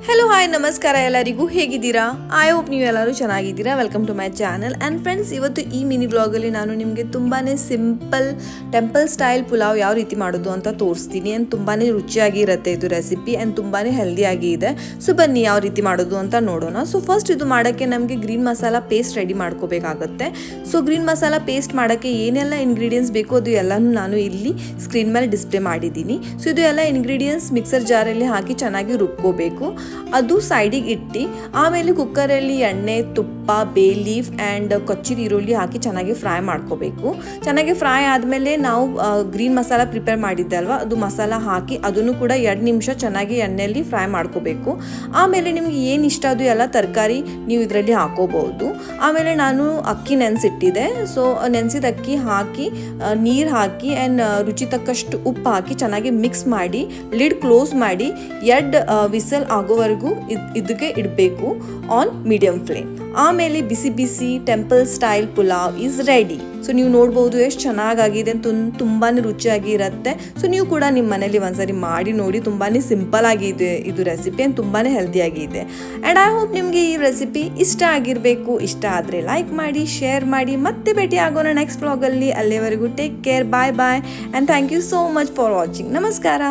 Hello hi ನಮಸ್ಕಾರ ಎಲ್ಲರಿಗೂ ಹೇಗಿದ್ದೀರಾ? ಐ ಹೋಪ್ ನೀವೆಲ್ಲರೂ ಚೆನ್ನಾಗಿದ್ದೀರಾ. Welcome to my channel. And friends, ಇವತ್ತು ಈ ಮಿನಿ ಬ್ಲಾಗಲ್ಲಿ ನಾನು ನಿಮಗೆ ತುಂಬಾ ಸಿಂಪಲ್ ಟೆಂಪಲ್ ಸ್ಟೈಲ್ ಪುಲಾವ್ ಯಾವ ರೀತಿ ಮಾಡೋದು ಅಂತ ತೋರಿಸ್ತೀನಿ. ಆ್ಯಂಡ್ ತುಂಬಾ ರುಚಿಯಾಗಿರುತ್ತೆ ಇದು ರೆಸಿಪಿ. ಆ್ಯಂಡ್ ತುಂಬಾ ಹೆಲ್ದಿಯಾಗಿ ಇದೆ. ಸೊ ಬನ್ನಿ ಯಾವ ರೀತಿ ಮಾಡೋದು ಅಂತ ನೋಡೋಣ. ಸೊ ಫಸ್ಟ್ ಇದು ಮಾಡೋಕ್ಕೆ ನಮಗೆ ಗ್ರೀನ್ ಮಸಾಲ ಪೇಸ್ಟ್ ರೆಡಿ ಮಾಡ್ಕೋಬೇಕಾಗತ್ತೆ. ಸೊ ಗ್ರೀನ್ ಮಸಾಲ ಪೇಸ್ಟ್ ಮಾಡೋಕ್ಕೆ ಏನೆಲ್ಲ ಇಂಗ್ರೀಡಿಯೆಂಟ್ಸ್ ಬೇಕು ಅದು ಎಲ್ಲನೂ ನಾನು ಇಲ್ಲಿ ಸ್ಕ್ರೀನ್ ಮೇಲೆ ಡಿಸ್ಪ್ಲೇ ಮಾಡಿದ್ದೀನಿ. ಸೊ ಇದು ಎಲ್ಲ ಇಂಗ್ರೀಡಿಯೆಂಟ್ಸ್ ಮಿಕ್ಸರ್ ಜಾರಲ್ಲಿ ಹಾಕಿ ಚೆನ್ನಾಗಿ ರುಬ್ಕೋಬೇಕು. ಅದು ಸೈಡಿಗೆ ಇಟ್ಟು ಆಮೇಲೆ ಕುಕ್ಕರಲ್ಲಿ ಎಣ್ಣೆ, ತುಪ್ಪ, ಬೇ ಲೀಫ್ ಆ್ಯಂಡ್ ಕೊಚ್ಚಿದ ಈರುಳ್ಳಿ ಹಾಕಿ ಚೆನ್ನಾಗಿ ಫ್ರೈ ಮಾಡ್ಕೋಬೇಕು. ಚೆನ್ನಾಗಿ ಫ್ರೈ ಆದಮೇಲೆ ನಾವು ಗ್ರೀನ್ ಮಸಾಲ ಪ್ರಿಪೇರ್ ಮಾಡಿದ್ದಲ್ವ ಅದು ಮಸಾಲ ಹಾಕಿ ಅದನ್ನು ಕೂಡ 2 ನಿಮಿಷ ಚೆನ್ನಾಗಿ ಎಣ್ಣೆಯಲ್ಲಿ ಫ್ರೈ ಮಾಡ್ಕೋಬೇಕು. ಆಮೇಲೆ ನಿಮ್ಗೆ ಏನು ಇಷ್ಟ ಅದು ಎಲ್ಲ ತರಕಾರಿ ನೀವು ಇದರಲ್ಲಿ ಹಾಕೋಬಹುದು. ಆಮೇಲೆ ನಾನು ಅಕ್ಕಿ ನೆನೆಸಿಟ್ಟಿದ್ದೆ. ಸೊ ನೆನೆಸಿದ ಅಕ್ಕಿ ಹಾಕಿ ನೀರು ಹಾಕಿ ಆ್ಯಂಡ್ ರುಚಿ ತಕ್ಕಷ್ಟು ಉಪ್ಪು ಹಾಕಿ ಚೆನ್ನಾಗಿ ಮಿಕ್ಸ್ ಮಾಡಿ ಲಿಡ್ ಕ್ಲೋಸ್ ಮಾಡಿ 2 ವಿಸಲ್ ಆಗೋವರೆಗೂ ಇದಕ್ಕೆ ಇಡಬೇಕು ಆನ್ ಮೀಡಿಯಂ ಫ್ಲೇಮ್. ಆಮೇಲೆ ಬಿಸಿ ಬಿಸಿ temple style pulao is ready. So ನೀವು ನೋಡ್ಬೋದು ಎಷ್ಟು ಚೆನ್ನಾಗಾಗಿದೆ, ತುಂಬಾ ರುಚಿಯಾಗಿ ಇರುತ್ತೆ. ಸೊ ನೀವು ಕೂಡ ನಿಮ್ಮ ಮನೇಲಿ ಒಂದ್ಸರಿ ಮಾಡಿ ನೋಡಿ. ತುಂಬಾ ಸಿಂಪಲ್ ಆಗಿದೆ ಇದು ರೆಸಿಪಿ ಆ್ಯಂಡ್ ತುಂಬಾ ಹೆಲ್ದಿಯಾಗಿದೆ. ಆ್ಯಂಡ್ ಐ ಹೋಪ್ ನಿಮಗೆ ಈ ರೆಸಿಪಿ ಇಷ್ಟ ಆಗಿರಬೇಕು. ಇಷ್ಟ ಆದರೆ ಲೈಕ್ ಮಾಡಿ, ಶೇರ್ ಮಾಡಿ. ಮತ್ತೆ ಭೇಟಿ ಆಗೋಣ ನೆಕ್ಸ್ಟ್ ವ್ಲಾಗಲ್ಲಿ. ಅಲ್ಲಿವರೆಗೂ take care, bye bye and thank you so much for watching. ನಮಸ್ಕಾರ.